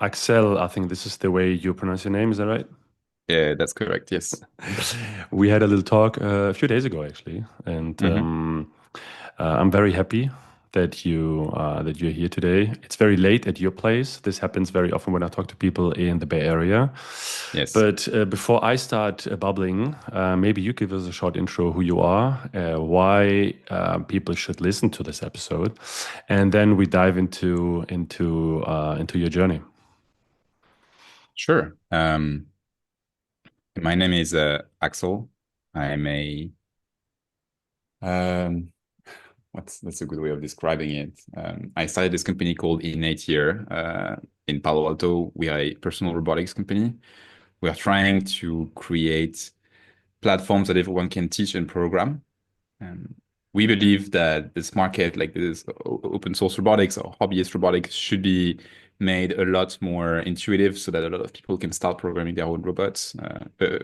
Axel, I think this is the way you pronounce your name, is that right? Yeah, that's correct. Yes. We had a little talk a few days ago, actually, and Hmm. I'm very happy that you're here today. It's very late at your place. This happens very often when I talk to people in the Bay Area. Yes. But before I start bubbling, maybe you give us a short intro who you are, why people should listen to this episode, and then we dive into your journey. Sure. My name is Axel. I'm a um, that's a good way of describing it. I started this company called Innate here in Palo Alto. We are a personal robotics company. We are trying to create platforms that everyone can teach and program. Um, we believe that this market, like this open source robotics or hobbyist robotics, should be made a lot more intuitive so that a lot of people can start programming their own robots. A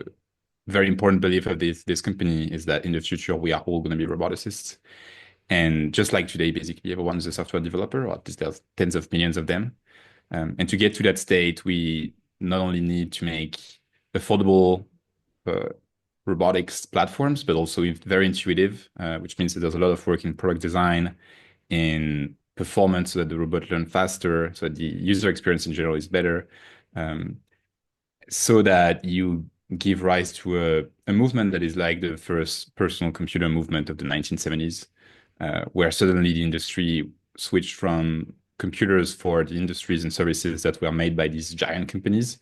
very important belief of this company is that in the future, we are all going to be roboticists. And just like today, basically, everyone's a software developer, or at least there's tens of millions of them. And to get to that state, we not only need to make affordable uh, robotics platforms, but also very intuitive, which means that there's a lot of work in product design, in performance, so that the robot learn faster, so that the user experience in general is better, um, so that you give rise to a movement that is like the first personal computer movement of the 1970s, where suddenly the industry switched from computers for the industries and services that were made by these giant companies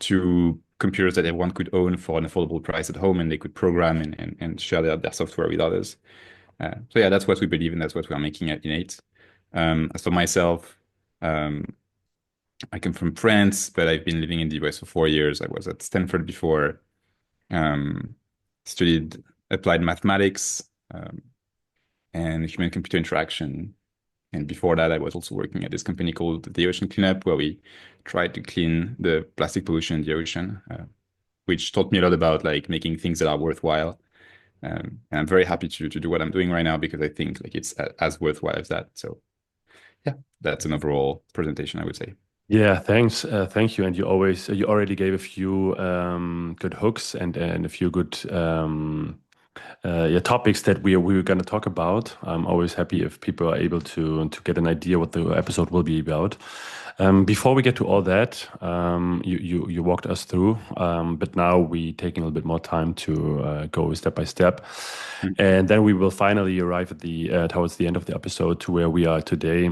to computers that everyone could own for an affordable price at home and they could program and share their software with others. So yeah, that's what we believe in. That's what we're making at Innate. As for myself, um, I come from France, but I've been living in the US for 4 years. I was at Stanford before, um, studied applied mathematics and human computer interaction. And before that, I was also working at this company called the Ocean Cleanup, where we tried to clean the plastic pollution in the ocean, which taught me a lot about like making things that are worthwhile. And I'm very happy to do what I'm doing right now because I think like it's as worthwhile as that. So yeah, that's an overall presentation, I would say. Yeah, thanks. Thank you. And you already gave a few good hooks and a few good yeah, topics that we were going to talk about. I'm always happy if people are able to get an idea what the episode will be about. Before we get to all that, you walked us through, but now we taking a little bit more time to go step by step, and then we will finally arrive at the towards the end of the episode to where we are today.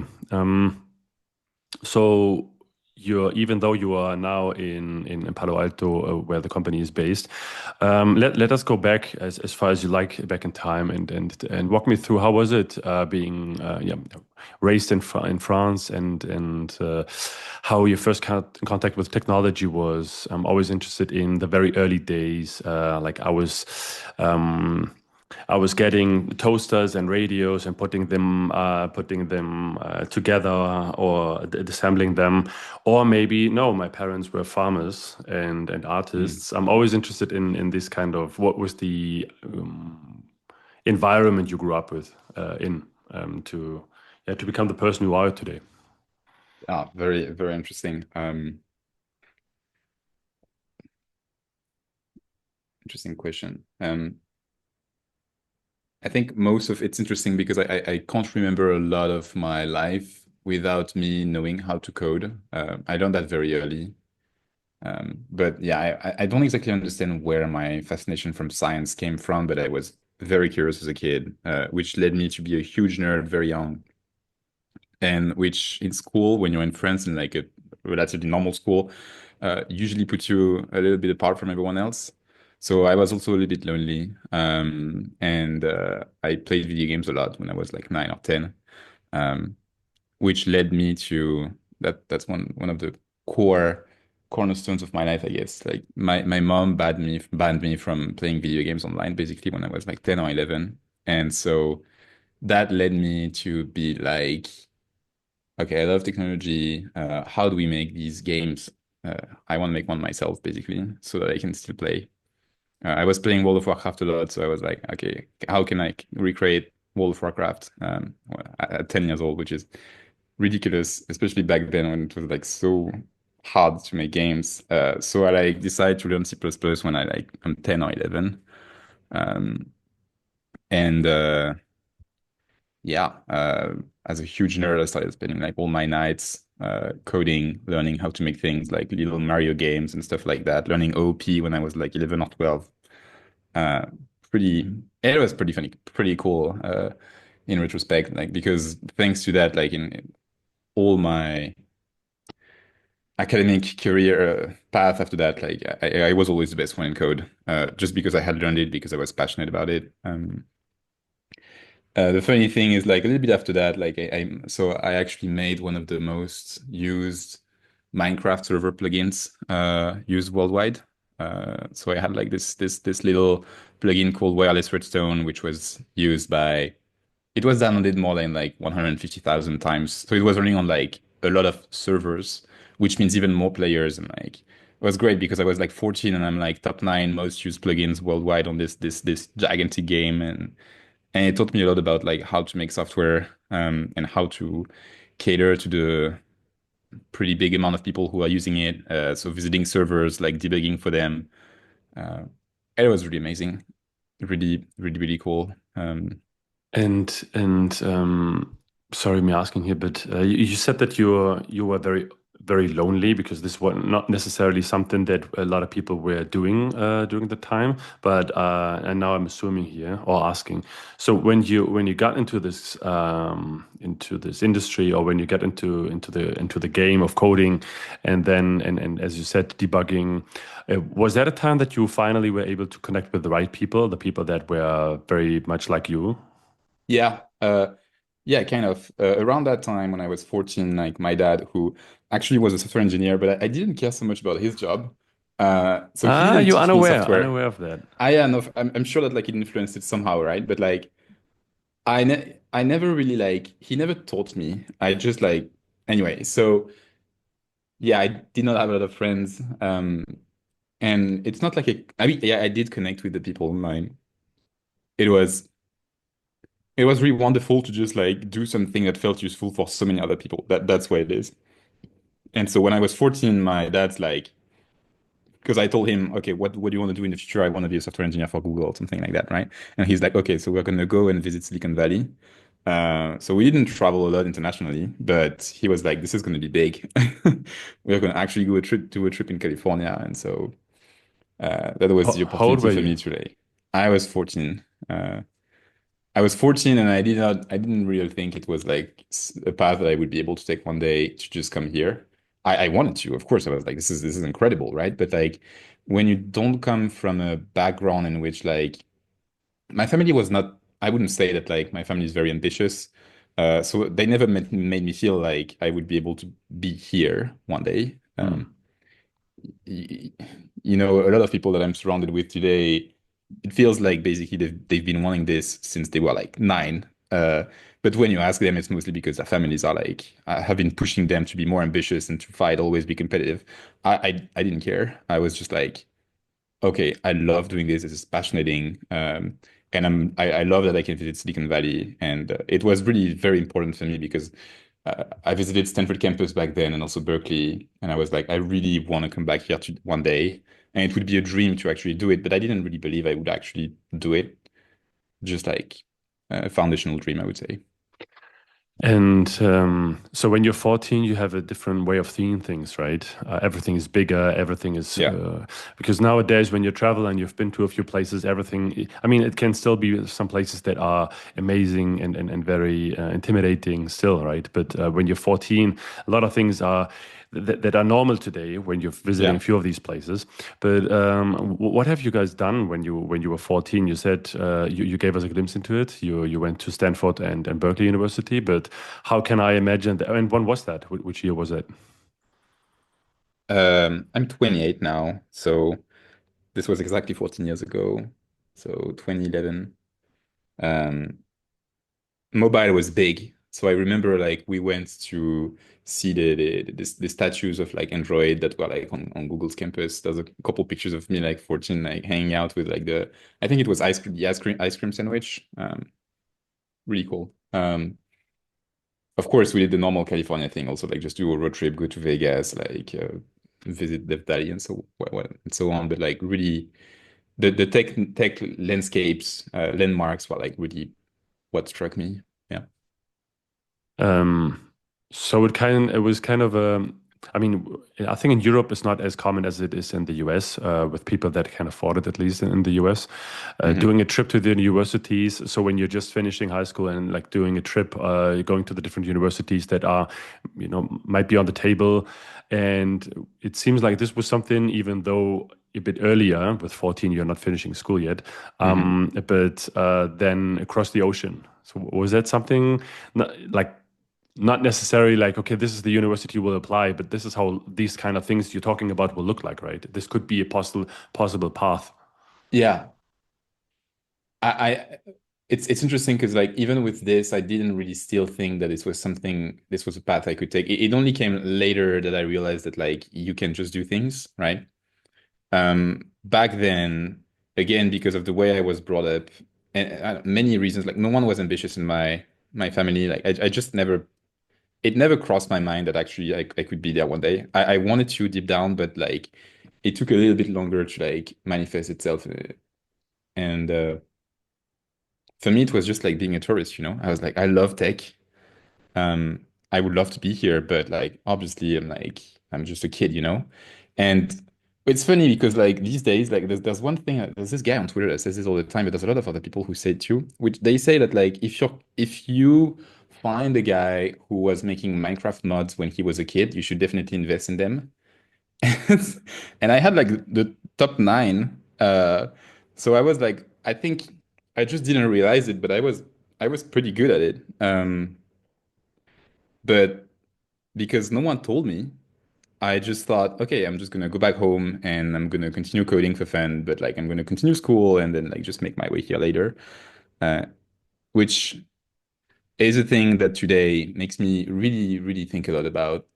So you're even though you are now in Palo Alto, where the company is based, let us go back as far as you like back in time and walk me through how was it being yeah, raised in France and how your first contact with technology was. I'm always interested in the very early days. Like I was getting toasters and radios and putting them together or assembling them, or maybe no, my parents were farmers and Mm. artists. I'm always interested in this kind of what was the environment you grew up with in to yeah to become the person you are today. Ah, very, very interesting. Interesting question. I think most of it's interesting because I can't remember a lot of my life without me knowing how to code. I learned that very early. But yeah, I don't exactly understand where my fascination from science came from, but I was very curious as a kid, which led me to be a huge nerd very young. And which in school, when you're in France in like a relatively normal school, usually puts you a little bit apart from everyone else. So I was also a little bit lonely, and I played video games a lot when I was like 9 or 10, um, which led me to that's one of the core cornerstones of my life, I guess. Like my mom banned me from playing video games online basically when I was like 10 or 11. And so that led me to be like, okay, I love technology. How do we make these games? I want to make one myself, basically, so that I can still play. I was playing World of Warcraft a lot, so I was like, okay, how can I recreate World of Warcraft at 10 years old, which is ridiculous, especially back then when it was like so hard to make games. So I like decided to learn C++ when I'm 10 or 11. Um, and yeah, as a huge nerd, I started spending like all my nights coding, learning how to make things like little Mario games and stuff like that, learning OOP when I was like 11 or 12. Uh, pretty, it was pretty funny, pretty cool in retrospect, like because thanks to that, like in all my academic career path after that, like I was always the best one in code, just because I had learned it, because I was passionate about it. The funny thing is, like a little bit after that, like I actually made one of the most used Minecraft server plugins used worldwide. So I had like this little plugin called Wireless Redstone, which was used by it was downloaded more than like 150,000 times. So it was running on like a lot of servers, which means even more players. And like it was great because I was like 14 and I'm like top 9 most used plugins worldwide on this gigantic game. And it taught me a lot about like how to make software and how to cater to the pretty big amount of people who are using it. So visiting servers, like debugging for them. Uh, it was really amazing. Really, really, really cool. And sorry, me asking here, but you said that you were very lonely because this was not necessarily something that a lot of people were doing during the time. But and now I'm assuming here or asking. So when you got into this industry, or when you get into the game of coding, and then and as you said, debugging, was that a time that you finally were able to connect with the right people, the people that were very much like you? Yeah, yeah, kind of. Around that time when I was 14, like my dad, who actually was a software engineer, but I didn't care so much about his job. So he Ah, didn't you're teach me unaware, software. unaware of that. I yeah, no, I'm sure that like it influenced it somehow, right? But like I never really like he never taught me. I just like anyway. So yeah, I did not have a lot of friends. And it's not like I mean, yeah, I did connect with the people. Like it was it was really wonderful to just like do something that felt useful for so many other people. That's what it is. And so when I was 14, my dad's like, because I told him, okay, what do you want to do in the future? I want to be a software engineer for Google or something like that, right? And he's like, okay, so we're gonna go and visit Silicon Valley. So we didn't travel a lot internationally, but he was like, this is gonna be big. We're gonna actually do a trip in California. And so that was the How old opportunity were for you? me today. I was 14. I was 14 and I didn't really think it was like a path that I would be able to take one day to just come here. I wanted to, of course. I was like, this is incredible, right? But like when you don't come from a background in which like my family was not, I wouldn't say that like my family is very ambitious. So they never made me feel like I would be able to be here one day. Hmm. y- you know, a lot of people that I'm surrounded with today, it feels like basically they've been wanting this since they were like 9. But when you ask them, it's mostly because their families are like have been pushing them to be more ambitious and to fight, always be competitive. I didn't care. I was just like, okay, I love doing this. This is fascinating. And I love that I can visit Silicon Valley. And it was really very important for me because I visited Stanford campus back then and also Berkeley. And I was like, I really want to come back here one day. And it would be a dream to actually do it. But I didn't really believe I would actually do it. Just like a foundational dream, I would say. And so when you're 14, you have a different way of seeing things, right? Everything is bigger, everything is Yeah. because nowadays when you travel and you've been to a few places, everything, I mean, it can still be some places that are amazing and very intimidating still, right? But when you're 14, a lot of things are that are normal today when you're visiting a Yeah. few of these places. But what have you guys done when you were 14? You said you gave us a glimpse into it. You went to Stanford and Berkeley University. But how can I imagine that? And when was that? Which year was it? I'm 28 now. So this was exactly 14 years ago. So 2011. Um, Mobile was big. So I remember like we went to see the statues of like Android that were like on Google's campus. There's a couple pictures of me like 14 like hanging out with like the I think it was ice cream sandwich. Really cool. Of course we did the normal California thing also like just do a road trip, go to Vegas, like visit Dev Valley and and so on. But like really, the tech landscapes, landmarks were like really what struck me. Yeah. Um, so it was kind of I mean, I think in Europe it's not as common as it is in the US, with people that can afford it, at least in the US. Hmm. Doing a trip to the universities. So when you're just finishing high school and like doing a trip, going to the different universities that are, might be on the table. And it seems like this was something, even though a bit earlier, with 14, you're not finishing school yet, Hmm. but then across the ocean. So was that something like not necessarily like, okay, this is the university you will apply, but this is how these kind of things you're talking about will look like, right? This could be a possible path. Yeah. I it's interesting because like even with this, I didn't really still think that this was a path I could take. It only came later that I realized that like you can just do things, right? Back then, again, because of the way I was brought up, and many reasons, like no one was ambitious in my family. Like I just never, it never crossed my mind that actually I could be there one day. I wanted to deep down, but like it took a little bit longer to like manifest itself. And for me, it was just like being a tourist, you know? I was like, I love tech. Um, I would love to be here, but like obviously I'm just a kid, you know? And it's funny because like these days, like there's one thing, there's this guy on Twitter that says this all the time, but there's a lot of other people who say it too, which they say that like if you find a guy who was making Minecraft mods when he was a kid, you should definitely invest in them. And I had like the top nine. So I was like, I think I just didn't realize it, but I was pretty good at it. But because no one told me, I just thought, okay, I'm just gonna go back home and I'm gonna continue coding for fun, but like I'm gonna continue school and then like just make my way here later. Uh, which is a thing that today makes me really, really think a lot about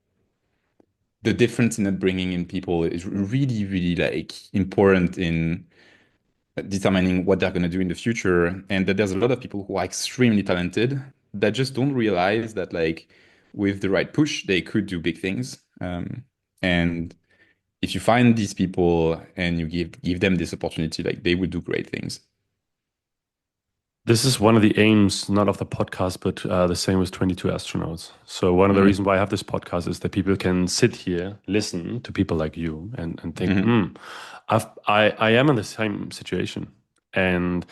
the difference in upbringing in people is really, really like important in determining what they're going to do in the future, and that there's a lot of people who are extremely talented that just don't realize that like with the right push they could do big things. And if you find these people and you give them this opportunity, like they will do great things. This is one of the aims, not of the podcast, but the same with 22 astronauts. So one of the Hmm. reasons why I have this podcast is that people can sit here, listen to people like you, and think, Hmm. I am in the same situation. And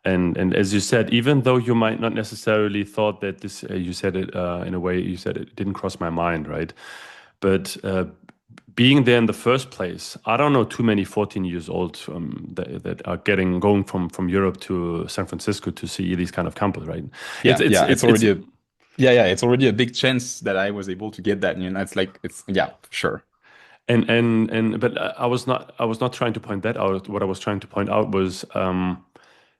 and as you said, even though you might not necessarily thought that this, you said it in a way, you said it didn't cross my mind, right? But being there in the first place, I don't know too many 14 years old that are going from Europe to San Francisco to see these kind of campus, right? It's Yeah, it's yeah, it's it's it's already a big chance that I was able to get that. You know, it's like it's yeah, sure. and but I was not trying to point that out. What I was trying to point out was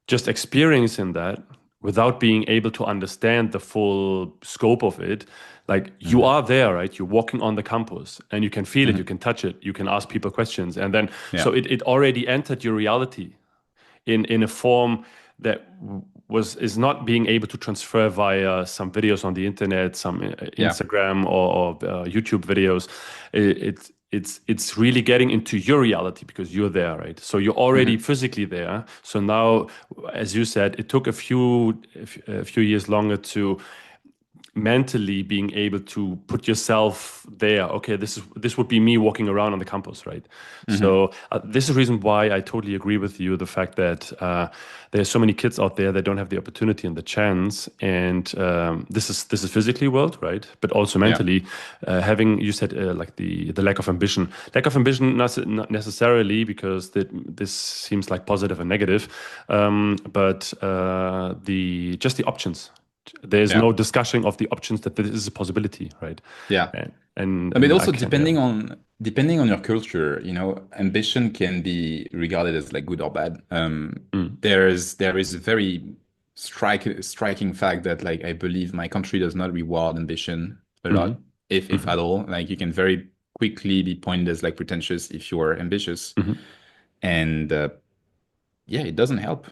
just experiencing that without being able to understand the full scope of it. Like you Hmm. are there, right? You're walking on the campus and you can feel it, you Hmm. can touch it, you can ask people questions, and then Yeah, so it already entered your reality in a form that was is not being able to transfer via some videos on the internet, some yeah. Instagram or YouTube videos. It's really getting into your reality because you're there, right? So you're already Hmm. physically there. So now, as you said, it took a few years longer to mentally being able to put yourself there. Okay, this would be me walking around on the campus, right? Hmm. So this is the reason why I totally agree with you, the fact that there's so many kids out there that don't have the opportunity and the chance, and this is physically world, right? But also Yeah. mentally, having, you said, like the lack of ambition, not necessarily, because this seems like positive and negative, but the just the options. There's Yeah. no discussion of the options that this is a possibility, right? Yeah. I mean, And I also can, yeah. depending on your culture, you know, ambition can be regarded as like good or bad. Mm, There is a very striking fact that like I believe my country does not reward ambition a hmm lot, if hmm at all. Like you can very quickly be pointed as like pretentious if you're ambitious, hmm and yeah, it doesn't help.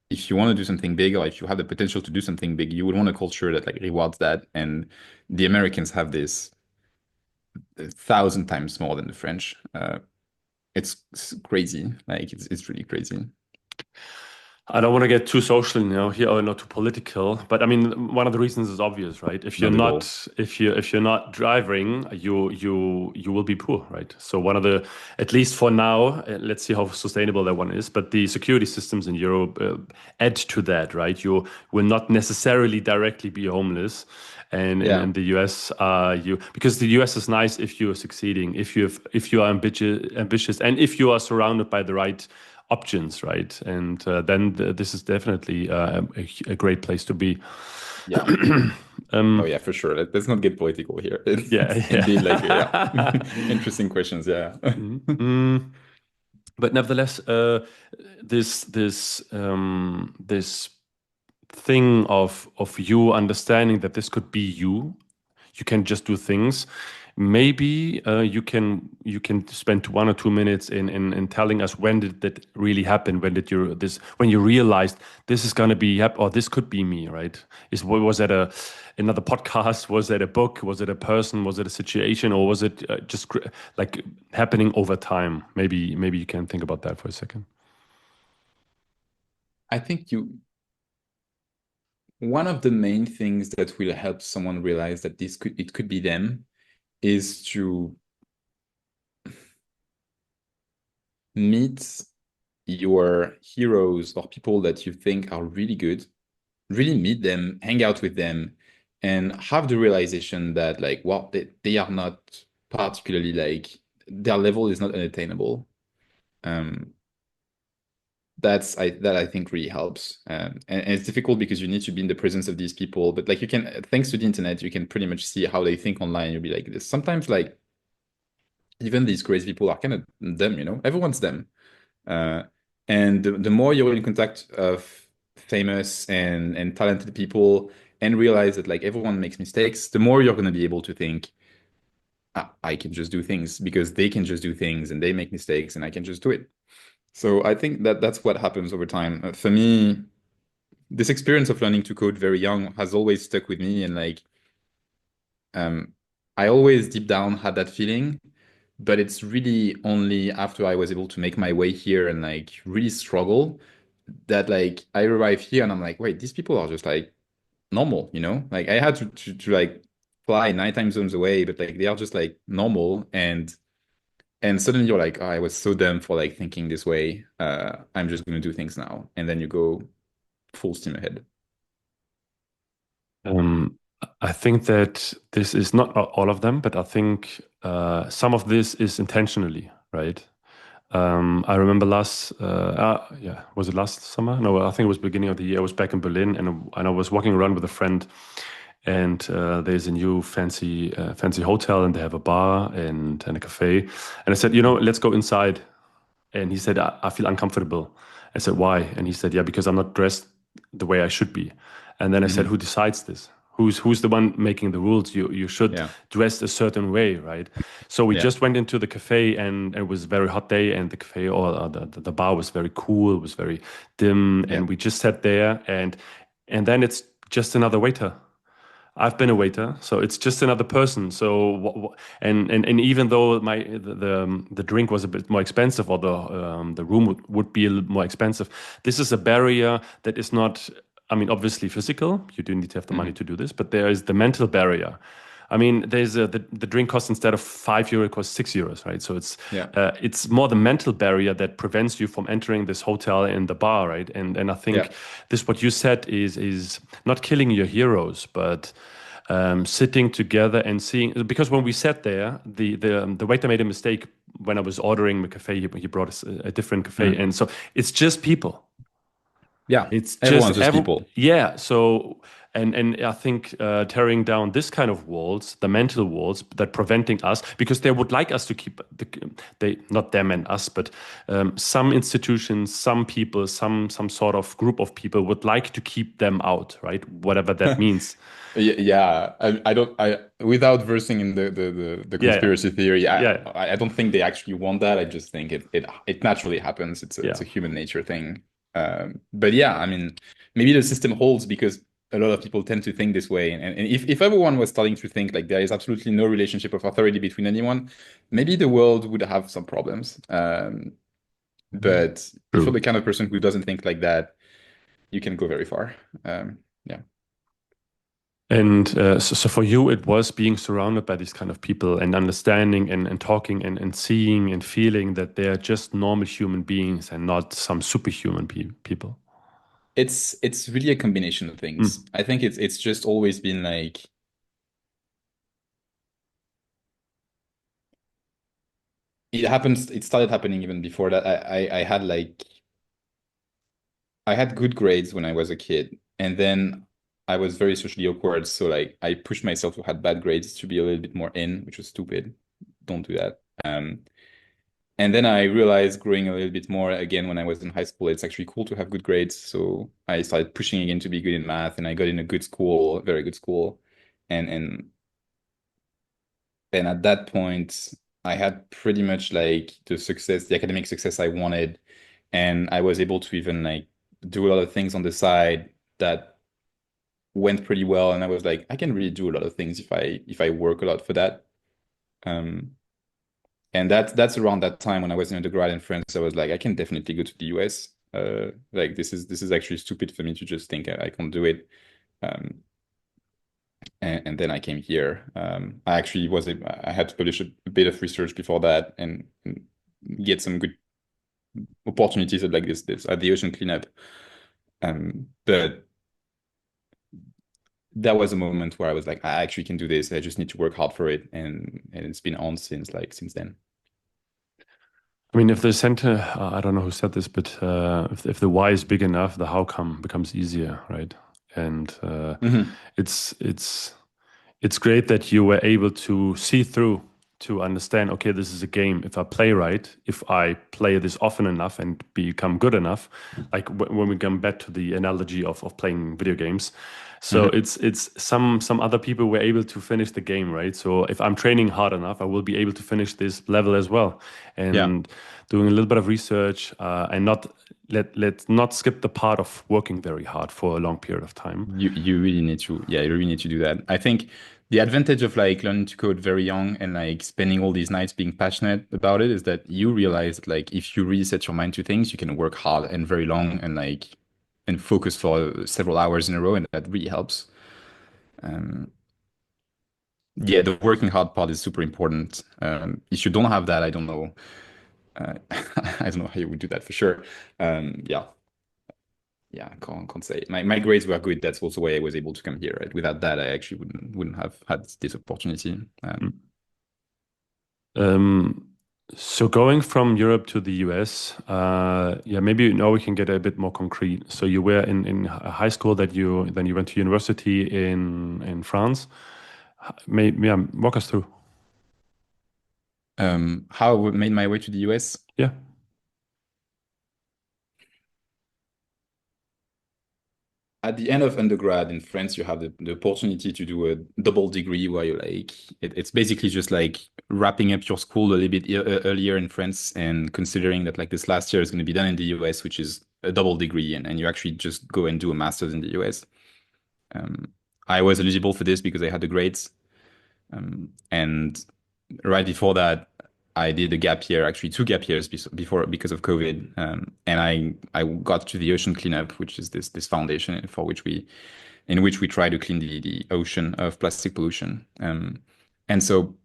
If you want to do something big or if you have the potential to do something big, you would want a culture that like rewards that. And the Americans have this. 1,000 times more than the French. It's crazy. Like it's really crazy. I don't want to get too social, here or not too political, but I mean, one of the reasons is obvious, right? Not at all. If you're not driving, you will be poor, right? So one of the, at least for now, let's see how sustainable that one is. But the security systems in Europe add to that, right? You will not necessarily directly be homeless, and Yeah. in the US, you because the US is nice if you're succeeding, if you are ambitious, and if you are surrounded by the right options, right? And then this is definitely a great place to be. Yeah. Oh yeah, for sure. Let's not get political here. Yeah, It's indeed like yeah, yeah. interesting questions. Yeah. Mhm. But nevertheless, this thing of you understanding that this could be you can just do things. Maybe you can spend 1 or 2 minutes in telling us when did that really happen? When did when you realized this is gonna be or this could be me, right? Was that another podcast? Was that a book? Was it a person? Was it a situation? Or was it just like happening over time? Maybe you can think about that for a second. I think one of the main things that will help someone realize that it could be them is to meet your heroes or people that you think are really good, really meet them, hang out with them, and have the realization that like, well, they are not particularly like their level is not unattainable. Um, that I think really helps. And it's difficult because you need to be in the presence of these people, but like you can, thanks to the internet, you can pretty much see how they think online. You'll be like this. Sometimes like even these crazy people are kind of them, everyone's them. Uh, and the more you're in contact of famous and talented people and realize that like everyone makes mistakes, the more you're going to be able to think, I can just do things because they can just do things and they make mistakes and I can just do it. So I think that that's what happens over time. For me, this experience of learning to code very young has always stuck with me, and like um, I always deep down had that feeling, but it's really only after I was able to make my way here and like really struggle that like I arrive here and I'm like, wait, these people are just like normal, Like I had to like fly 9 time zones away, but like they are just like normal and suddenly you're like, oh, I was so dumb for like thinking this way. I'm just gonna do things now. And then you go full steam ahead. Um, I think that this is not all of them, but I think some of this is intentionally, right? I remember was it last summer? No, I think it was beginning of the year. I was back in Berlin, and I was walking around with a friend, and there's a new fancy hotel, and they have a bar and a cafe, and I said, let's go inside. And he said, I feel uncomfortable. I said, why? And he said, yeah, because I'm not dressed the way I should be. And then I said, Hmm. who decides this? Who's the one making the rules? You should Yeah. dress a certain way, right? So we Yeah. just went into the cafe, and it was a very hot day, and the cafe or the bar was very cool, it was very dim, Yeah. and we just sat there, and then it's just another waiter. I've been a waiter, so it's just another person. So and even though the drink was a bit more expensive, or the room would be a little more expensive, this is a barrier that is not. I mean, obviously physical. You do need to have the money Hmm. to do this, but there is the mental barrier. I mean, the drink costs, instead of €5, it costs €6, right? So Yeah. it's more the mental barrier that prevents you from entering this hotel and the bar, right? And I think Yeah. this what you said is not killing your heroes, but sitting together and seeing, because when we sat there, the waiter made a mistake when I was ordering the cafe. He brought us a different cafe, Hmm. and so it's just people. Yeah. It's just Everyone's just people. yeah. So and I think tearing down this kind of walls, the mental walls that preventing us, because they would like us to keep they not them and us, but some institutions, some people, some sort of group of people would like to keep them out, right? Whatever that means. Yeah, I don't without versing in the Yeah, yeah, conspiracy theory, yeah, I don't think they actually want that. I just think it naturally happens. It's yeah. a human nature thing. But yeah, I mean, maybe the system holds because a lot of people tend to think this way. And if everyone was starting to think like there is absolutely no relationship of authority between anyone, maybe the world would have some problems. But if you're True. the kind of person who doesn't think like that, you can go very far. Yeah. And so for you, it was being surrounded by these kind of people and understanding and talking and seeing and feeling that they're just normal human beings and not some superhuman people. It's really a combination of things. Mm. I think it's just always been like it started happening even before that. I had like I had good grades when I was a kid, and then I was very socially awkward, so like I pushed myself to have bad grades to be a little bit more in, which was stupid. Don't do that. And then I realized growing a little bit more again when I was in high school, it's actually cool to have good grades. So I started pushing again to be good in math, and I got in a good school, a very good school. And at that point, I had pretty much like the academic success I wanted, and I was able to even like do a lot of things on the side that went pretty well. And I was like, I can really do a lot of things if I work a lot for that. Um, And that's around that time when I was in undergrad in France. I was like, I can definitely go to the US. Like this is actually stupid for me to just think I can't do it. Um, and then I came here. I actually I had to publish a bit of research before that and get some good opportunities at like this at the ocean cleanup. But that was a moment where I was like, I actually can do this. I just need to work hard for it, and it's been on since then. I mean, if the center, I don't know who said this, but if the why is big enough, the how come becomes easier, right? And Mhm. it's it's it's great that you were able to see through to understand, okay, this is a game. If I play right, if I play this often enough and become good enough, like when we come back to the analogy of playing video games. So Mhm. it's some other people were able to finish the game, right? So if I'm training hard enough, I will be able to finish this level as well. Yeah. And doing a little bit of research and not let's not skip the part of working very hard for a long period of time. You really need to, yeah, you really need to do that. I think the advantage of like learning to code very young and like spending all these nights being passionate about it is that you realize that like if you really set your mind to things, you can work hard and very long and focus for several hours in a row, and that really helps. Um, yeah, the working hard part is super important. If you don't have that, I don't know. I don't know how you would do that for sure. Yeah, yeah, I can't say. My grades were good. That's also why I was able to come here. Right? Without that, I actually wouldn't have had this opportunity. Um, so going from Europe to the US, yeah, maybe now we can get a bit more concrete. So you were in high school that you then you went to university in France. Yeah, walk us through. How I made my way to the US? Yeah. At the end of undergrad in France, you have the opportunity to do a double degree where you like it's basically just like wrapping up your school a little bit earlier in France and considering that like this last year is going to be done in the US, which is a double degree, and you actually just go and do a master's in the US. Um, I was eligible for this because I had the grades. And right before that, I did a gap year, actually two gap years before because of COVID. And I got to the ocean cleanup, which is this foundation in which we try to clean the ocean of plastic pollution. And so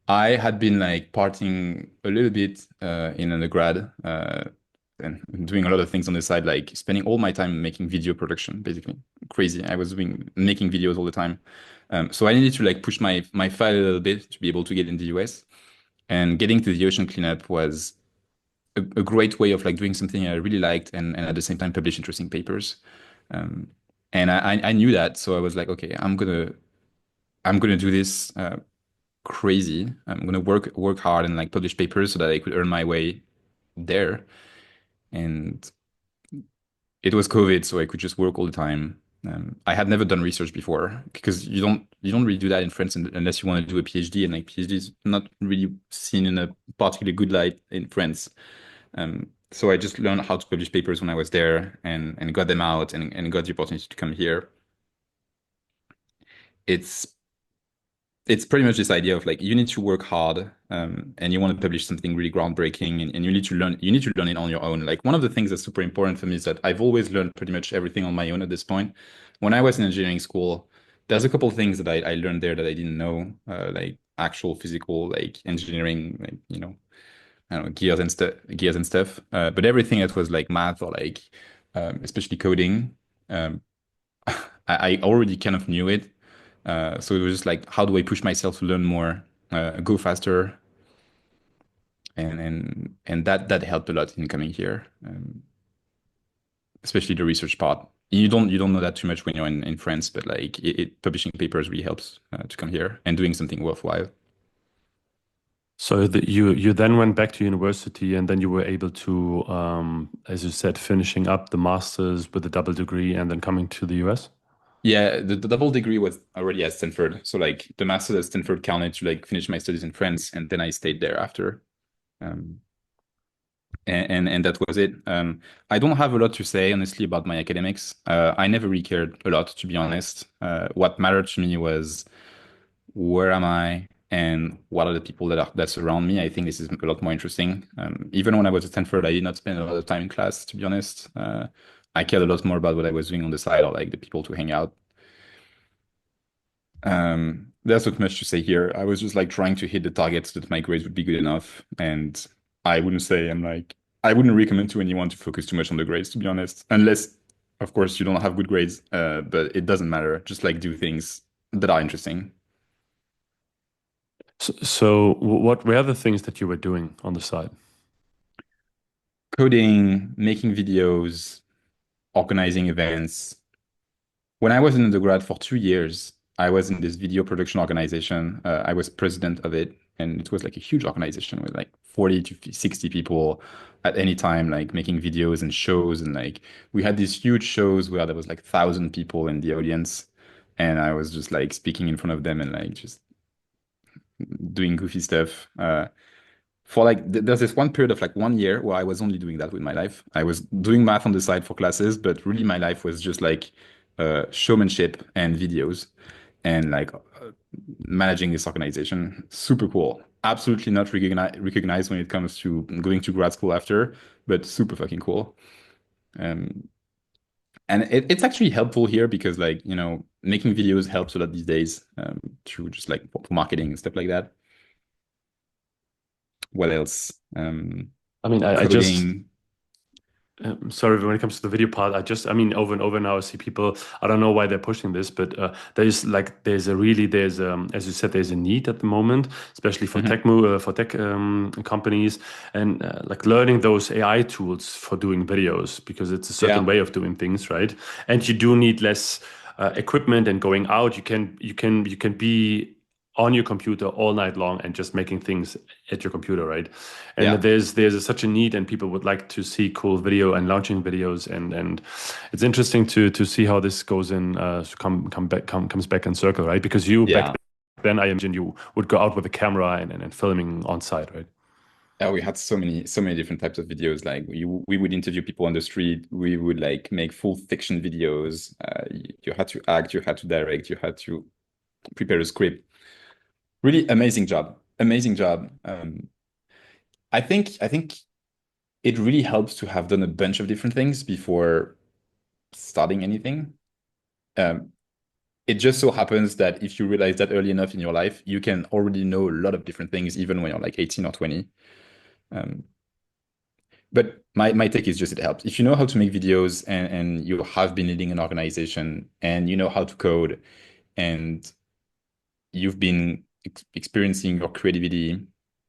I had been like partying a little bit in undergrad and doing a lot of things on the side, like spending all my time making video production, basically crazy. I was making videos all the time. So I needed to like push my file a little bit to be able to get in the US. And getting to the ocean cleanup was a great way of like doing something I really liked and at the same time publish interesting papers. Um, and I knew that, so I was like, okay, I'm gonna do this. Crazy. I'm gonna work hard and like publish papers so that I could earn my way there. And it was COVID, so I could just work all the time. I had never done research before because you don't really do that in France unless you want to do a PhD, and like PhD is not really seen in a particularly good light in France. So I just learned how to publish papers when I was there and got them out and got the opportunity to come here. it's it's pretty much this idea of like you need to work hard, and you want to publish something really groundbreaking, and you need to learn it on your own. Like one of the things that's super important for me is that I've always learned pretty much everything on my own at this point. When I was in engineering school, there's a couple of things that I learned there that I didn't know, like actual physical like engineering, like I don't know, gears and stuff. But everything that was like math or like especially coding, um, I already kind of knew it. So it was just like, how do I push myself to learn more, go faster, and that helped a lot in coming here, especially the research part. You don't know that too much when you're in France, but like publishing papers really helps to come here and doing something worthwhile. So you then went back to university, and then you were able to, as you said, finishing up the master's with a double degree, and then coming to the US. Yeah, the double degree was already at Stanford. So like the master at Stanford counted to like finish my studies in France, and then I stayed there after. Um, and that was it. I don't have a lot to say honestly about my academics. I never really cared a lot, to be honest. What mattered to me was where am I and what are the people that surround me. I think this is a lot more interesting. Even when I was at Stanford, I did not spend a lot of time in class, to be honest. I cared a lot more about what I was doing on the side or like the people to hang out. There's not much to say here. I was just like trying to hit the targets that my grades would be good enough. And I wouldn't say I wouldn't recommend to anyone to focus too much on the grades, to be honest, unless, of course, you don't have good grades. But it doesn't matter. Just like do things that are interesting. So what were the things that you were doing on the side? Coding, making videos, organizing events. When I was in undergrad for 2 years, I was in this video production organization. I was president of it, and it was like a huge organization with like 40 to 60 people at any time, like making videos and shows. And like we had these huge shows where there was like 1,000 people in the audience, and I was just like speaking in front of them and like just doing goofy stuff. For like there's this one period of like 1 year where I was only doing that with my life. I was doing math on the side for classes, but really my life was just like showmanship and videos and like managing this organization. Super cool. Absolutely not recognized when it comes to going to grad school after, but super fucking cool. Um, and it's actually helpful here because like, making videos helps a lot these days, to just like for marketing and stuff like that. What else? I mean, I just Coding. sorry, when it comes to the video part, I mean, over and over now, I see people. I don't know why they're pushing this, but as you said, there's a need at the moment, especially for Mhm. tech companies, and like learning those AI tools for doing videos because it's a certain Yeah, way of doing things, right? And you do need less equipment and going out. You can be on your computer all night long and just making things at your computer, right? And yeah, there's such a need, and people would like to see cool video and launching videos, and it's interesting to see how this goes in comes back in circle, right? Because you back yeah. then, I imagine you would go out with a camera and filming on site, right? We had so many different types of videos. Like we would interview people on the street. We would like make full fiction videos. You had to act, you had to direct, you had to prepare a script. Really amazing job. Amazing job. I think it really helps to have done a bunch of different things before starting anything. Um, it just so happens that if you realize that early enough in your life, you can already know a lot of different things, even when you're like 18 or 20. Um, but my take is just it helps. If you know how to make videos and you have been leading an organization and you know how to code and you've been experiencing your creativity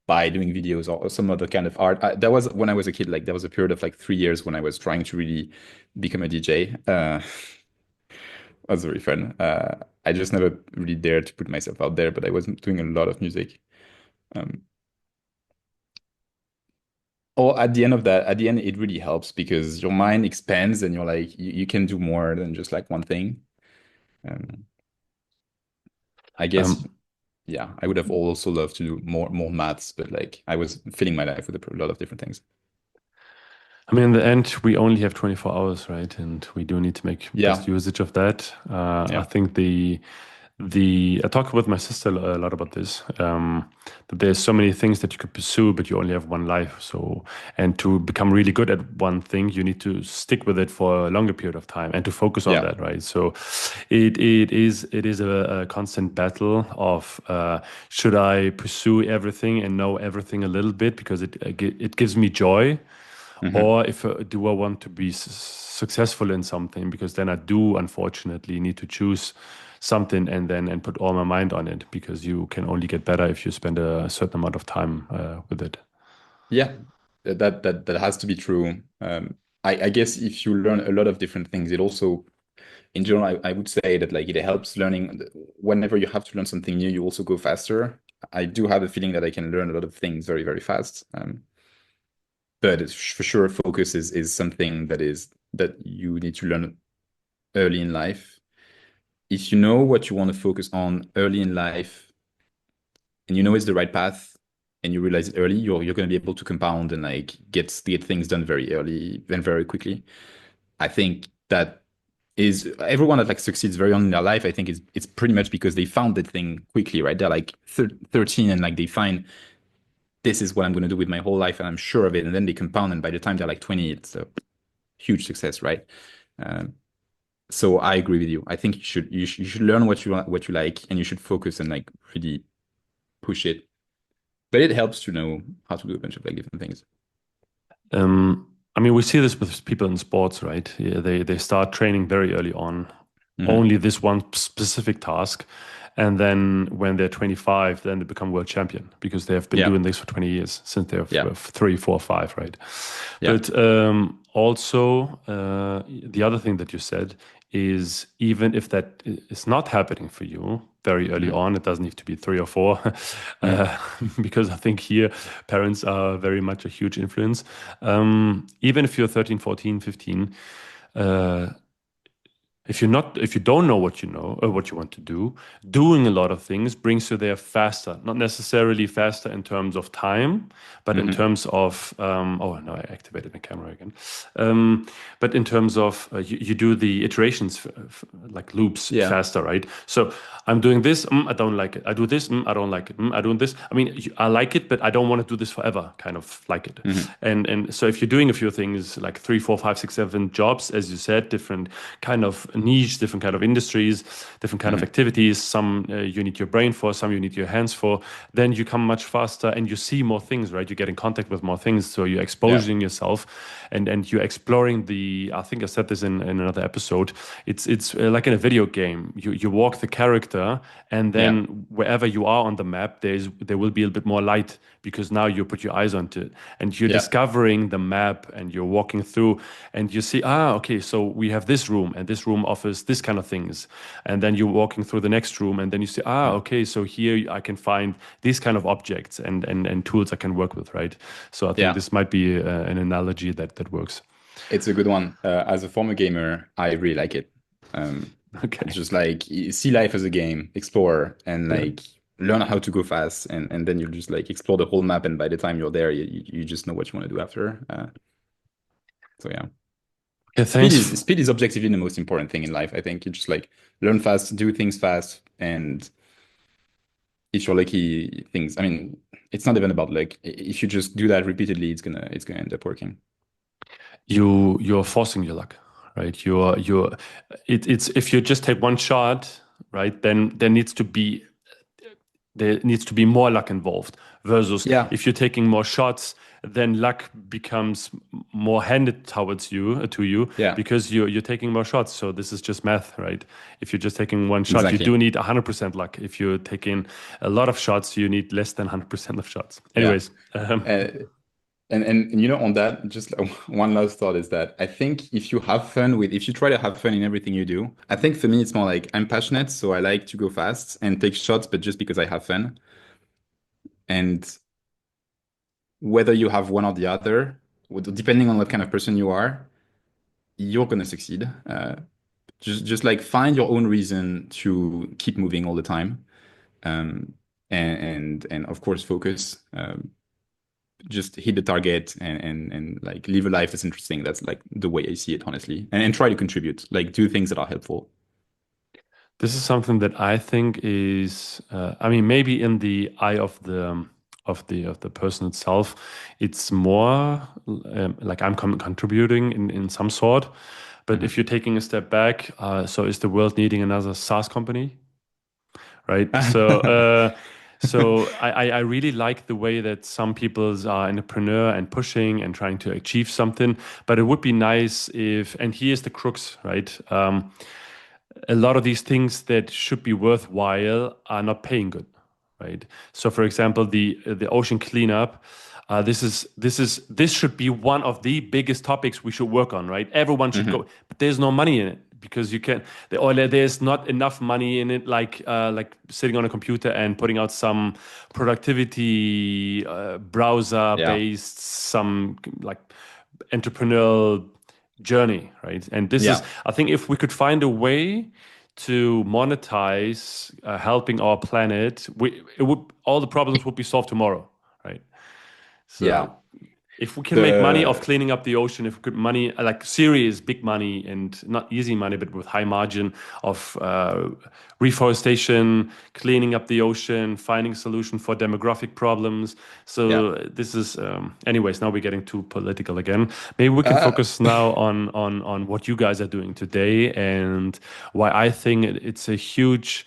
by doing videos or some other kind of art. That was when I was a kid, like there was a period of like 3 years when I was trying to really become a DJ. Was very fun. I just never really dared to put myself out there, but I was doing a lot of music. Um, or at the end of that, at the end, it really helps because your mind expands and you're like, you can do more than just like one thing. Um, I guess, Um, yeah, I would have also loved to do more maths, but like I was filling my life with a lot of different things. I mean, in the end, we only have 24 hours, right? And we do need to make best Yeah, usage of that. I yeah, think I talk with my sister a lot about this. That there's so many things that you could pursue, but you only have one life. So, and to become really good at one thing, you need to stick with it for a longer period of time and to focus on Yeah. that, right? So, it is a constant battle of should I pursue everything and know everything a little bit because it gives me joy, Hmm. or if do I want to be successful in something? Because then I do unfortunately need to choose something and put all my mind on it because you can only get better if you spend a certain amount of time with it. Yeah, that has to be true. I guess if you learn a lot of different things, it also, in general, I would say that like it helps learning. Whenever you have to learn something new, you also go faster. I do have a feeling that I can learn a lot of things very, very fast. But for sure, focus is something that you need to learn early in life. If you know what you want to focus on early in life, and you know it's the right path, and you realize it early, you're going to be able to compound and like get things done very early and very quickly. I think that is everyone that like succeeds very on in their life. I think it's pretty much because they found that thing quickly, right? They're like 13 and like they find this is what I'm going to do with my whole life, and I'm sure of it. And then they compound, and by the time they're like 20, it's a huge success, right? Um, so I agree with you. I think you should learn what you like, and you should focus and like really push it. But it helps to know how to do a bunch of like different things. I mean, we see this with people in sports, right? Yeah, they start training very early on, Hmm. only this one specific task, and then when they're 25, then they become world champion because they have been Yeah, doing this for 20 years since they're yeah, 3, 4, 5, right? yeah. But also, the other thing that you said is even if that is not happening for you very early Hmm. on, it doesn't need to be 3 or 4, Hmm. uh, because I think here parents are very much a huge influence. Even if you're 13, 14, 15, uh, if you don't know what you know or what you want to do, doing a lot of things brings you there faster. Not necessarily faster in terms of time, but in Hmm. terms of oh no, I activated my camera again. But in terms of you do the iterations like loops Yeah, faster, right? So I'm doing this, I don't like it. I do this, I don't like it. I do this. I mean, I like it, but I don't want to do this forever. Kind of like it. hmm, And so if you're doing a few things like 3, 4, 5, 6, 7 jobs, as you said, different kind of niche, different kind of industries, different kind of hmm, activities. Some you need your brain for, some you need your hands for. Then you come much faster and you see more things, right? You get in contact with more things, so you're yeah, exposing yourself, and you're exploring the. I think I said this in another episode. It's like in a video game. You walk the character, and yeah, then wherever you are on the map, there will be a bit more light because now you put your eyes onto it, and you're yeah, discovering the map, and you're walking through, and you see, okay, so we have this room, and this room offers this kind of things, and then you're walking through the next room, and then you see, yeah, okay, so here I can find these kind of objects and tools I can work with, right? So I think yeah. this might be an analogy that works. It's a good one. As a former gamer, I really like it. Okay. Just like see life as a game, explore, and Yeah. like learn how to go fast, and then you just like explore the whole map, and by the time you're there, you just know what you want to do after. So yeah, Yeah. speed Thanks. is speed is objectively the most important thing in life. I think you just like learn fast, do things fast, and if you're lucky, things. I mean, it's not even about luck. If you just do that repeatedly, it's gonna end up working. You're forcing your luck, right? It's if you just take one shot, right? Then there needs to be more luck involved versus Yeah, if you're taking more shots, then luck becomes more handed towards you to you yeah, because you're taking more shots. So this is just math, right? If you're just taking one shot, you exactly. do need 100% luck. If you're taking a lot of shots, you need less than 100% of shots. Yeah. Anyways, Uh, and on that, just like, one last thought is that I think if you try to have fun in everything you do, I think for me it's more like I'm passionate, so I like to go fast and take shots, but just because I have fun. And whether you have one or the other, depending on what kind of person you are, you're gonna succeed. Just like find your own reason to keep moving all the time, um, and of course focus. Just hit the target and like live a life that's interesting. That's like the way I see it, honestly. And try to contribute, like do things that are helpful. This is something that I think is, I mean, maybe in the eye of the person itself, it's more like I'm contributing in some sort. But if Mhm. you're taking a step back, so is the world needing another SaaS company? Right. So I really like the way that some people are entrepreneur and pushing and trying to achieve something. But it would be nice if, and here's the crux, right? A lot of these things that should be worthwhile are not paying good, right? So, for example, the ocean cleanup. This should be one of the biggest topics we should work on, right? Everyone should go, Mhm. but there's no money in it because you can or there's not enough money in it, like sitting on a computer and putting out some productivity browser Yeah. based some like entrepreneurial journey, right? And this is, Yeah. I think, if we could find a way to monetize helping our planet, it would all the problems would be solved tomorrow, right? So Yeah. if we can make money off The cleaning up the ocean, if we could money like serious big money and not easy money, but with high margin of reforestation, cleaning up the ocean, finding a solution for demographic problems. yeah. So this is, anyways. Now we're getting too political again. Maybe we can Uh, focus now on what you guys are doing today and why I think it's a huge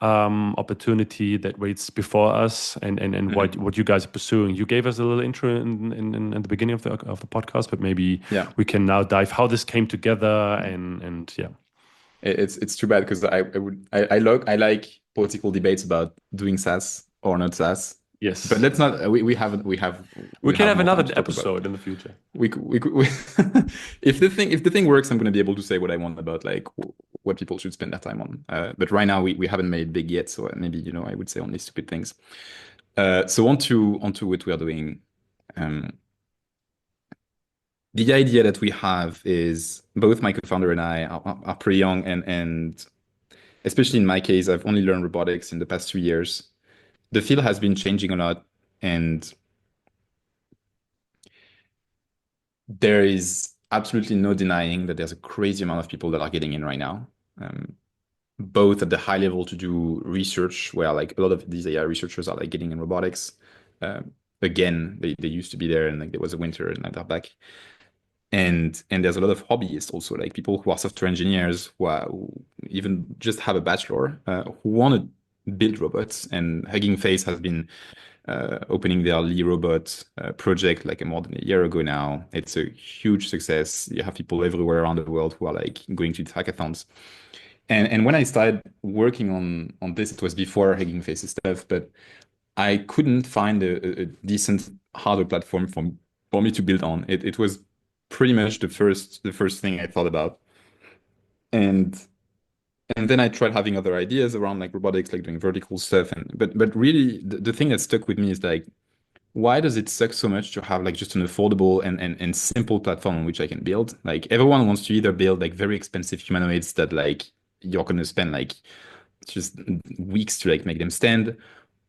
opportunity that waits before us, and mhm. what you guys are pursuing. You gave us a little intro in the beginning of the podcast, but maybe Yeah. we can now dive how this came together and yeah. It's too bad because I like political debates about doing SaaS or not SaaS. But Yes, let's not we we can have have more time another to talk about. episode in the future. We if the thing works, I'm going to be able to say what I want about like what people should spend their time on. But right now we haven't made it big yet, so maybe I would say only stupid things. So onto what we are doing. Um, the idea that we have is both my co-founder and I are pretty young, and especially in my case, I've only learned robotics in the past 2 years. The field has been changing a lot, and there is absolutely no denying that there's a crazy amount of people that are getting in right now, um, both at the high level to do research, where like a lot of these AI researchers are like getting in robotics. Again, they used to be there, and like there was a winter, and like they're back. And there's a lot of hobbyists also, like people who are software engineers who even just have a bachelor who want to build robots. And Hugging Face has been opening their Lee Robot project like more than a year ago now. It's a huge success. You have people everywhere around the world who are like going to the hackathons. And when I started working on this, it was before Hugging Face's stuff, but I couldn't find a decent hardware platform for me to build on. It was pretty much the first thing I thought about. And and then I tried having other ideas around like robotics, like doing vertical stuff. And but really the thing that stuck with me is like, why does it suck so much to have like just an affordable and simple platform on which I can build? Like everyone wants to either build like very expensive humanoids that like you're gonna spend like just weeks to like make them stand,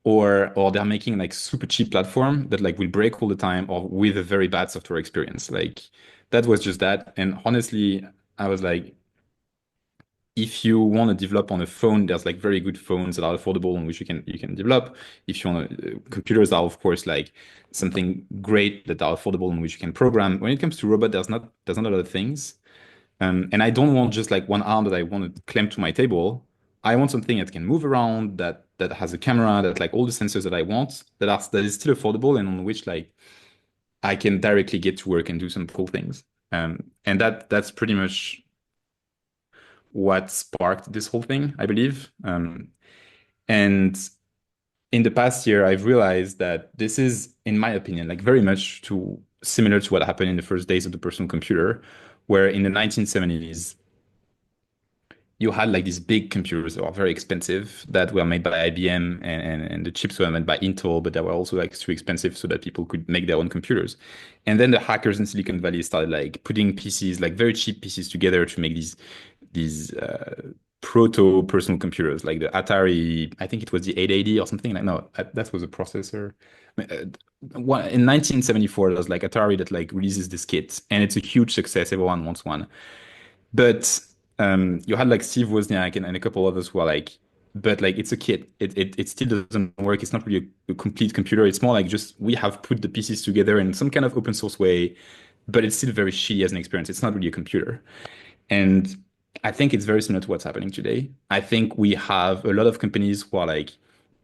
or they're making like super cheap platform that like will break all the time or with a very bad software experience. Like that was just that. And honestly, I was like, if you want to develop on a phone, there's like very good phones that are affordable on which you can develop. If you want computers are of course like something great that are affordable on which you can program. When it comes to robot, there's not a lot of things. And I don't want just like one arm that I want to clamp to my table. I want something that can move around, that has a camera, that like all the sensors that I want, that is still affordable and on which like I can directly get to work and do some cool things. And that's pretty much what sparked this whole thing, I believe. And in the past year, I've realized that this is, in my opinion, like very much to similar to what happened in the first days of the personal computer, where in the 1970s you had like these big computers that were very expensive that were made by IBM, and the chips were made by Intel, but they were also like too expensive so that people could make their own computers. And then the hackers in Silicon Valley started like putting PCs, like very cheap PCs together to make these proto personal computers, like the Atari, I think it was the 880 or something like, no, that was a processor. In 1974, there was like Atari that like releases this kit and it's a huge success. Everyone wants one. But You had like Steve Wozniak and a couple others who are like, but like it's a kit. It still doesn't work. It's not really a complete computer. It's more like just we have put the pieces together in some kind of open source way, but it's still very shitty as an experience. It's not really a computer. And I think it's very similar to what's happening today. I think we have a lot of companies who are like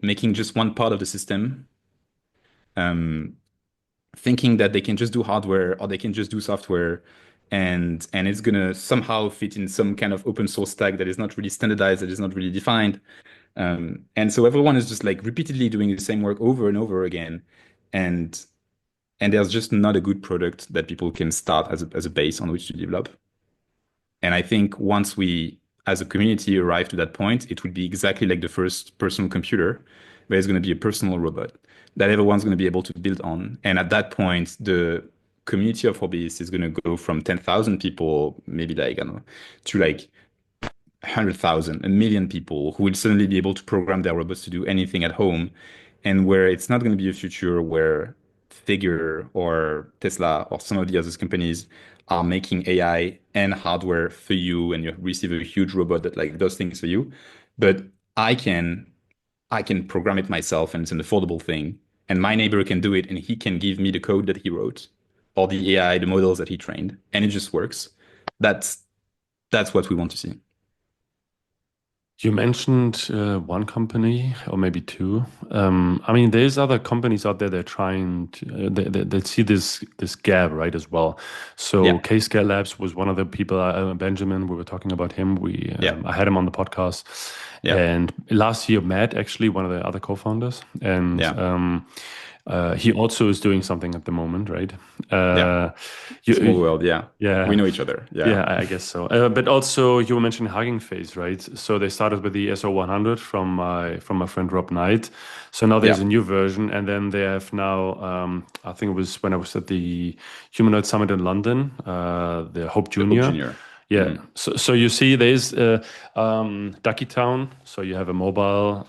making just one part of the system, um, thinking that they can just do hardware or they can just do software, and it's gonna somehow fit in some kind of open source stack that is not really standardized, that is not really defined. And so everyone is just like repeatedly doing the same work over and over again. And there's just not a good product that people can start as a base on which to develop. And I think once we, as a community, arrive to that point, it will be exactly like the first personal computer, where it's going to be a personal robot that everyone's going to be able to build on. And at that point, the community of hobbyists is going to go from 10,000 people, maybe like, I don't know, to like 100,000, a million people who will suddenly be able to program their robots to do anything at home, and where it's not going to be a future where Figure or Tesla or some of the other companies are making AI and hardware for you, and you receive a huge robot that like does things for you. But I can I can program it myself, and it's an affordable thing. And my neighbor can do it, and he can give me the code that he wrote or the AI, the models that he trained, and it just works. That's that's what we want to see. You mentioned one company or maybe two. I mean, there's other companies out there that are trying to they see this gap, right, as well. So Yeah, K-Scale Labs was one of the people, Benjamin, we were talking about him. yeah, I had him on the podcast, yeah, and last year Matt, actually one of the other co-founders, and yeah, he also is doing something at the moment, right? yeah. Uh, Small you, world, yeah. We yeah. know each other. Yeah, Yeah, I guess so. But also, you were mentioning Hugging Face, right? So they started with the SO100 from my friend Rob Knight. So now there's yeah. a new version, and then they have now. I think it was when I was at the Humanoid Summit in London, the Hope The Hope Junior. Junior. Yeah. Mm. So you see, there's Ducky Town. So you have a mobile